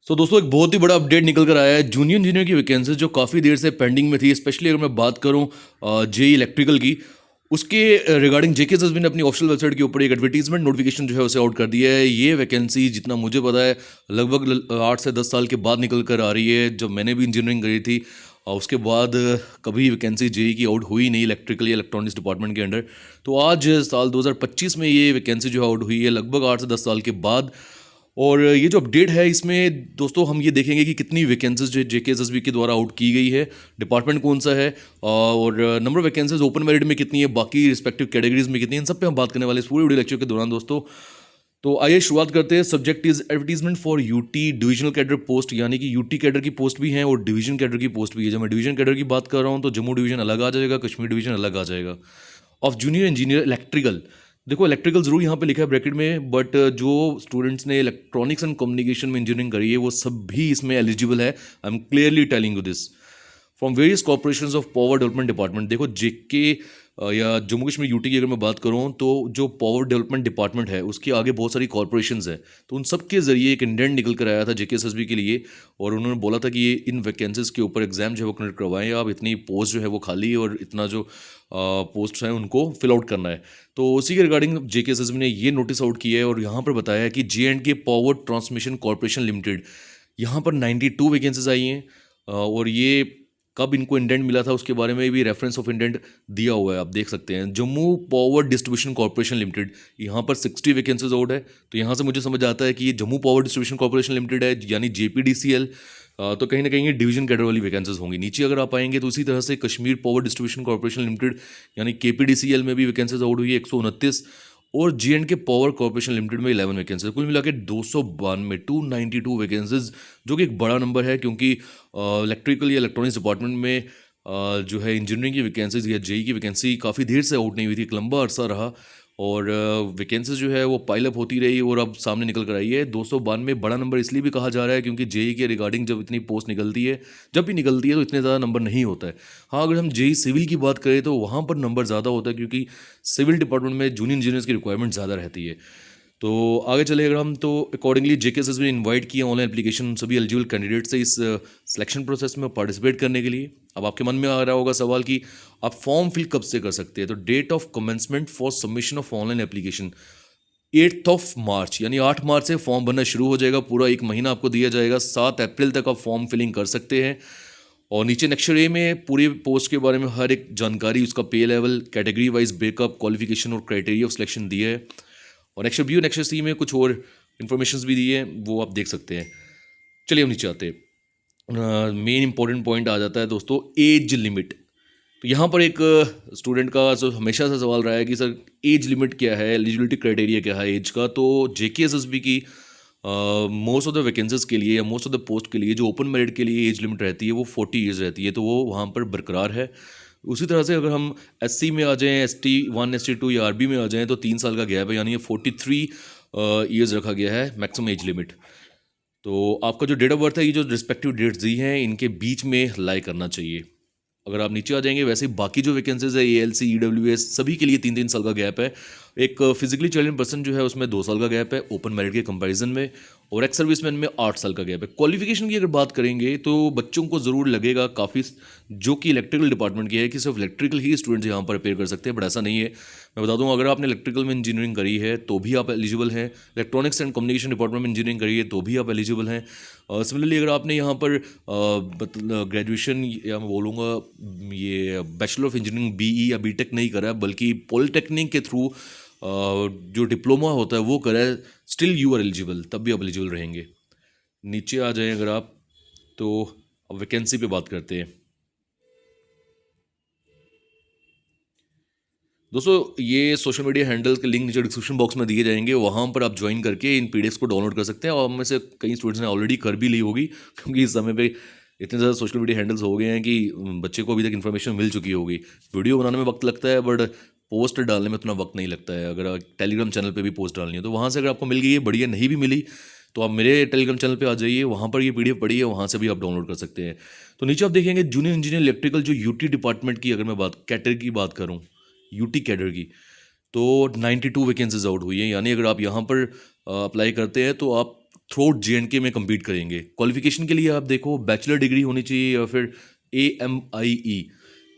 दोस्तों एक बहुत ही बड़ा अपडेट निकल कर आया है जूनियर इंजीनियर की वैकेंसी जो काफ़ी देर से पेंडिंग में थी। स्पेशली अगर मैं बात करूं जेई इलेक्ट्रिकल की, उसके रिगार्डिंग जेके एसएसबी ने अपनी ऑफिशियल वेबसाइट के ऊपर एक एडवर्टीजमेंट नोटिफिकेशन जो है उसे आउट कर दिया है। ये वैकेंसी जितना मुझे पता है लगभग 8 से 10 साल के बाद निकल कर आ रही है। जब मैंने भी इंजीनियरिंग करी थी उसके बाद कभी वैकेंसी जेई की आउट हुई नहीं इलेक्ट्रिकल या इलेक्ट्रॉनिक्स डिपार्टमेंट के अंडर। तो आज साल 2025 में ये वैकेंसी जो है आउट हुई है लगभग 8 से 10 साल के बाद। और ये जो अपडेट है इसमें दोस्तों हम ये देखेंगे कि कितनी वैकेंसीज जो जेके एसएसबी के द्वारा आउट की गई है, डिपार्टमेंट कौन सा है, और number of vacancies open merit में कितनी है, बाकी रिस्पेक्टिव कैटेगरीज में कितनी है, इन सब पे हम बात करने वाले इस पूरे वीडियो लेक्चर के दौरान दोस्तों। तो आइए शुरुआत करते हैं। Subject is advertisement for UT divisional cadre post, यानी कि यूटी कैडर की पोस्ट भी है और डिवीजन कैडर की पोस्ट भी है। जब मैं डिवीजन कैडर की बात कर रहा हूँ तो जम्मू डिवीजन अलग आ जाएगा, कश्मीर डिवीजन अलग आ जाएगा। ऑफ जूनियर इंजीनियर इलेक्ट्रिकल, देखो इलेक्ट्रिकल जरूर यहाँ पे लिखा है ब्रैकेट में, बट जो स्टूडेंट्स ने इलेक्ट्रॉनिक्स एंड कम्युनिकेशन में इंजीनियरिंग करी है वो सब भी इसमें एलिजिबल है। I am clearly telling you this. From various corporation of power development department, देखो जेके या जम्मू कश्मीर यूटी की अगर मैं बात करूँ तो जो पावर डेवलपमेंट डिपार्टमेंट है उसके आगे बहुत सारी कॉर्पोरेशंस है। तो उन सब के जरिए एक इंडेंट निकल कर आया था जेके एसएसबी के लिए, और उन्होंने बोला था कि ये इन वैकेंसीज के ऊपर एग्जाम जो है वो कंडक्ट करवाएं आप, इतनी पोस्ट जो है वो खाली है और इतना जो पोस्ट हैं उनको फिल आउट करना है। तो उसी के रिगार्डिंग जेके एसएसबी ने ये नोटिस आउट किया है और यहाँ पर बताया है कि जे&के पावर ट्रांसमिशन कॉर्पोरेशन लिमिटेड, यहाँ पर 92 वैकेंसीज आई हैं। और ये कब इनको इंडेंट मिला था उसके बारे में भी रेफरेंस ऑफ इंडेंट दिया हुआ है, आप देख सकते हैं। Jammu power distribution corporation limited, यहाँ पर 60 वैकेंसीज आउट है। तो यहाँ से मुझे समझ आता है कि ये Jammu power distribution corporation limited है, यानी जेपीडीसीएल। तो कहीं ना कहीं ये डिवीजन कैडर वाली वैकेंसीज होंगी। नीचे अगर आप आएंगे तो उसी तरह से Kashmir power distribution corporation limited यानी केपीडीसीएल में भी वैकेंसीज आउट हुई है 129, और जे&के पावर कॉर्पोरेशन लिमिटेड में 11 वैकेंसीज, कुल मिला के 292 वैकेंसीज, जो कि एक बड़ा नंबर है क्योंकि इलेक्ट्रिकल या इलेक्ट्रॉनिक्स डिपार्टमेंट में जो है इंजीनियरिंग की वैकेंसीज या जेई की वैकेंसी काफ़ी देर से आउट नहीं हुई थी, एक लंबा अरसा रहा। और वैकेंसीज जो है वो पाइलअप होती रही और अब सामने निकल कर आई है 292। बड़ा नंबर इसलिए भी कहा जा रहा है क्योंकि जेई के रिगार्डिंग जब इतनी पोस्ट निकलती है, जब भी निकलती है तो इतने ज़्यादा नंबर नहीं होता है। हाँ, अगर हम जेई सिविल की बात करें तो वहाँ पर नंबर ज़्यादा होता है क्योंकि सिविल डिपार्टमेंट में जूनियर इंजीनियर्स की रिक्वायरमेंट ज़्यादा रहती है। तो आगे चले अगर हम तो अकॉर्डिंगली जेके एसएसबी ने इनवाइट किया ऑनलाइन एप्लीकेशन सभी एलिजिबल कैंडिडेट से इस सिलेक्शन प्रोसेस में पार्टिसिपेट करने के लिए। अब आपके मन में आ रहा होगा सवाल कि आप फॉर्म फिल कब से कर सकते हैं। तो date of commencement for submission of online application 8 March, यानी 8 मार्च से फॉर्म भरना शुरू हो जाएगा। पूरा एक महीना आपको दिया जाएगा, 7 अप्रैल तक आप फॉर्म फिलिंग कर सकते हैं। और नीचे नेक्स्ट ए में पूरे पोस्ट के बारे में हर एक जानकारी, उसका पे level, category wise breakup, qualification और क्राइटेरिया ऑफ सिलेक्शन दिया है। और नेक्स्ट बी और नेक्स्ट सी में कुछ और इन्फॉर्मेशन भी दी है, वो आप देख सकते हैं। चलिए हम नीचे आते हैं। मेन इंपॉर्टेंट पॉइंट आ जाता है दोस्तों, एज लिमिट। तो यहाँ पर एक स्टूडेंट का जो हमेशा से सवाल रहा है कि सर एज लिमिट क्या है, एलिजिबिलिटी क्राइटेरिया क्या है एज का। तो जेके एसएसबी की मोस्ट ऑफ द वैकेंसीज के लिए या मोस्ट ऑफ द पोस्ट के लिए जो ओपन मेरिट के लिए एज लिमिट रहती है वो 40 ईयर्स रहती है, तो वो वहाँ पर बरकरार है। उसी तरह से अगर हम एससी में आ जाएं, ST1 ST2 या आरबी में आ जाएं तो 3 साल का गैप है, यानी ये 43 ईयर्स रखा गया है मैक्सिमम एज लिमिट। तो आपका जो डेट ऑफ बर्थ है, ये जो रिस्पेक्टिव डेट्स दी हैं इनके बीच में लाई करना चाहिए। अगर आप नीचे आ जाएंगे वैसे बाकी जो वैकेंसीज है ALC EWS सभी के लिए 3-3 साल का गैप है। एक फिजिकली चैलेंज पर्सन जो है उसमें 2 साल का गैप है ओपन मेरिट के कंपैरिजन में, और एक्स सर्विसमैन में 8 साल का गैप है। क्वालिफिकेशन की अगर बात करेंगे तो बच्चों को ज़रूर लगेगा काफ़ी, जो कि इलेक्ट्रिकल डिपार्टमेंट की है, कि सिर्फ इलेक्ट्रिकल ही स्टूडेंट्स यहाँ पर अपेयर कर सकते हैं, बट ऐसा नहीं है। मैं बता दूँ, अगर आपने इलेक्ट्रिकल में इंजीनियरिंग करी है तो भी आप एलिजिबल हैं, इलेक्ट्रॉनिक्स एंड कम्युनिकेशन डिपार्टमेंट में इंजीनियरिंग करी है तो भी आप एलिजिबल हैं। सिमिलरली अगर आपने यहाँ पर ग्रेजुएशन या मैं बोलूँगा ये बैचलर ऑफ इंजीनियरिंग BE या BTech नहीं करा बल्कि पॉलिटेक्निक के थ्रू जो डिप्लोमा होता है वो करा है, स्टिल यू आर एलिजिबल, तब भी आप एलिजिबल रहेंगे। नीचे आ जाएं अगर आप, तो अब वैकेंसी पे बात करते हैं दोस्तों। ये सोशल मीडिया हैंडल्स के लिंक नीचे डिस्क्रिप्शन बॉक्स में दिए जाएंगे, वहाँ पर आप ज्वाइन करके इन PDFs को डाउनलोड कर सकते हैं। और में से कई स्टूडेंट्स ने ऑलरेडी कर भी ली होगी क्योंकि इस समय पे इतने ज़्यादा सोशल मीडिया हैंडल्स हो गए हैं कि बच्चे को अभी तक इन्फॉर्मेशन मिल चुकी होगी। वीडियो बनाने में वक्त लगता है बट पोस्ट डालने में उतना वक्त नहीं लगता है। अगर टेलीग्राम चैनल पर भी पोस्ट डालनी है तो वहाँ से अगर आपको मिल गई है बढ़िया, नहीं भी मिली तो आप मेरे टेलीग्राम चैनल पे आ जाइए, वहाँ पर ये PDF पड़ी है, वहाँ से भी आप डाउनलोड कर सकते हैं। तो नीचे आप देखेंगे जूनियर इंजीनियर इलेक्ट्रिकल जो यूटी डिपार्टमेंट की अगर मैं बात कैटर की बात करूँ, यूटी कैडर की, तो 92 वैकेंसीज आउट हुई हैं। यानी अगर आप यहाँ पर अप्लाई करते हैं तो आप थ्रू JNK में compete करेंगे। क्वालिफिकेशन के लिए आप देखो बैचलर डिग्री होनी चाहिए या फिर AMIE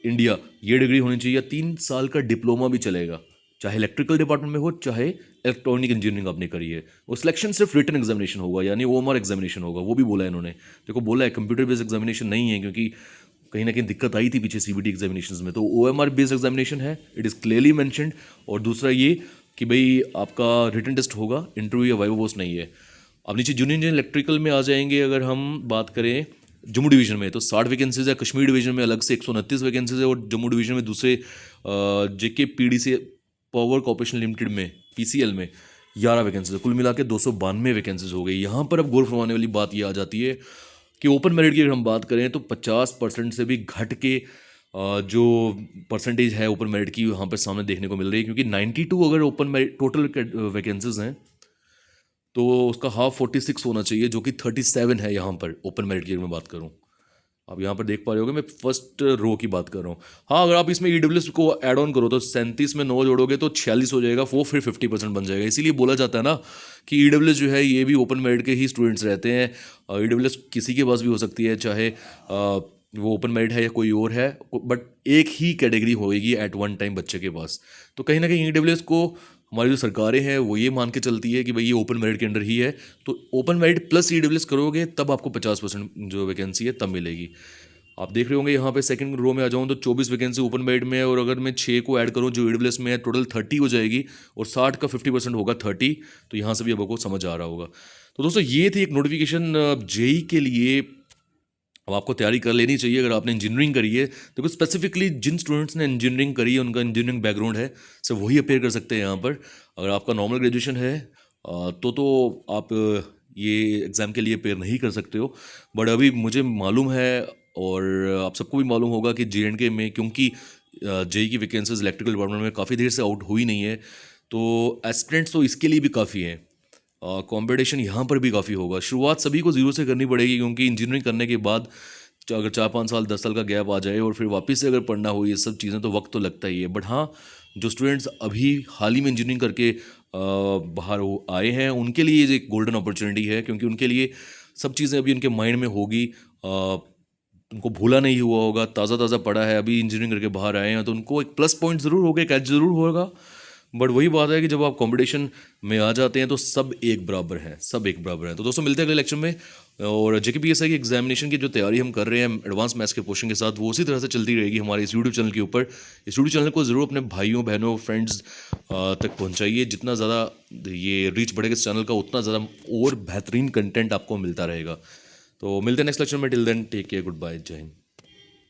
इंडिया ये डिग्री होनी चाहिए, या 3 साल का डिप्लोमा भी चलेगा, चाहे इलेक्ट्रिकल डिपार्टमेंट में हो चाहे इलेक्ट्रॉनिक इंजीनियरिंग आपने करी है। वो सिलेक्शन सिर्फ रिटन एग्जामिनेशन होगा, यानी OMR एग्जामिनेशन होगा, वो भी बोला है इन्होंने। देखो बोला है कंप्यूटर बेस्ड एग्जामिनेशन नहीं है, क्योंकि कहीं ना कहीं दिक्कत आई थी पीछे CBT एग्जामिनेशन में, तो OMR बेस्ड एग्जामिनेशन है, इट इज़ क्लियरली मैंशनड। और दूसरा ये कि भाई आपका रिटन टेस्ट होगा, इंटरव्यू या वाइवा वोस नहीं है। अब नीचे जूनियर इंजीनियर इलेक्ट्रिकल में आ जाएंगे, अगर हम बात करें जम्मू डिवीजन में तो 60 वैकेंसीज है, कश्मीर डिवीजन में अलग से 129 वैकेंसीज है, और जम्मू डिवीजन में दूसरे JKPDC पावर कॉर्पोरेशन लिमिटेड में PCL में 11 वैकेंसीज है। कुल मिला के 292 वैकेंसीज हो गई। यहाँ पर अब गौर फरमाने वाली बात ये आ जाती है कि ओपन मेरिट की अगर हम बात करें तो 50% से भी घट के जो परसेंटेज है ओपन मेरिट की यहाँ पर सामने देखने को मिल रही है, क्योंकि 92 अगर ओपन मेरिट टोटल वैकेंसीज हैं तो उसका हाफ 46 होना चाहिए, जो कि 37 है यहाँ पर ओपन मेरिट की अगर मैं बात करूँ। आप यहाँ पर देख पा रहे होगे, मैं फर्स्ट रो की बात कर रहा हूँ। हाँ, अगर आप इसमें EWS को ऐड ऑन करो तो 37 में 9 जोड़ोगे तो 46 हो जाएगा, वो फिर 50% बन जाएगा। इसीलिए बोला जाता है ना कि EWS जो है ये भी ओपन मेरिट के ही स्टूडेंट्स रहते हैं। EWS किसी के पास भी हो सकती है, चाहे वो ओपन मेरिट है या कोई और है, बट एक ही कैटेगरी होएगी एट वन टाइम बच्चे के पास। तो कहीं ना कहीं EWS को हमारी जो सरकारें हैं वो ये मान के चलती है कि भाई ये ओपन मेरिट के अंडर ही है, तो ओपन मेरिट प्लस EWS करोगे तब आपको 50% जो वैकेंसी है तब मिलेगी। आप देख रहे होंगे यहाँ पे सेकंड रो में आ जाऊँ तो 24 वैकेंसी ओपन मेरिट में है, और अगर मैं 6 को ऐड करूँ जो EWS में है टोटल 30 हो जाएगी, और 60 का 50% होगा 30। तो यहाँ से भी आपको समझ आ रहा होगा। तो दोस्तों ये थी एक नोटिफिकेशन JEE के लिए। अब आपको तैयारी कर लेनी चाहिए अगर आपने इंजीनियरिंग करी है। देखो स्पेसिफिकली जिन स्टूडेंट्स ने इंजीनियरिंग करी है, उनका इंजीनियरिंग बैकग्राउंड है, सिर्फ वही अपेयर कर सकते हैं यहाँ पर। अगर आपका नॉर्मल ग्रेजुएशन है तो आप ये एग्ज़ाम के लिए अपेयर नहीं कर सकते हो। बट अभी मुझे मालूम है और आप सबको भी मालूम होगा कि JNK में, क्योंकि JEE की वैकेंसीज इलेक्ट्रिकल डिपार्टमेंट में काफ़ी देर से आउट हुई नहीं है, तो एस्पिरेंट्स तो इसके लिए भी काफ़ी हैं। कंपटीशन यहाँ पर भी काफ़ी होगा। शुरुआत सभी को ज़ीरो से करनी पड़ेगी, क्योंकि इंजीनियरिंग करने के बाद अगर 4-5 साल 10 साल का गैप आ जाए और फिर वापस से अगर पढ़ना हो ये सब चीज़ें, तो वक्त तो लगता ही है। बट हाँ, जो स्टूडेंट्स अभी हाल ही में इंजीनियरिंग करके बाहर आए हैं उनके लिए ये एक गोल्डन अपॉर्चुनिटी है, क्योंकि उनके लिए सब चीज़ें अभी उनके माइंड में होगी, उनको भूला नहीं हुआ होगा, ताज़ा ताज़ा पढ़ा है, अभी इंजीनियरिंग करके बाहर आए हैं, तो उनको एक प्लस पॉइंट ज़रूर होगा, एक एज ज़रूर होगा। बट वही बात है कि जब आप कंपटीशन में आ जाते हैं तो सब एक बराबर हैं, सब एक बराबर हैं। तो दोस्तों मिलते हैं अगले लेक्चर में। और JKPSI की एग्जामिनेशन की जो तैयारी हम कर रहे हैं एडवांस मैथ्स के पोर्शन के साथ, वो उसी तरह से चलती रहेगी हमारे इस यूट्यूब चैनल के ऊपर। इस यूट्यूब चैनल को ज़रूर अपने भाइयों बहनों फ्रेंड्स तक पहुँचाइए। जितना ज़्यादा ये रीच बढ़ेगा इस चैनल का, उतना ज़्यादा और बेहतरीन कंटेंट आपको मिलता रहेगा। तो मिलते हैं नेक्स्ट लेक्चर में। Till then take care, good bye, जय हिंद।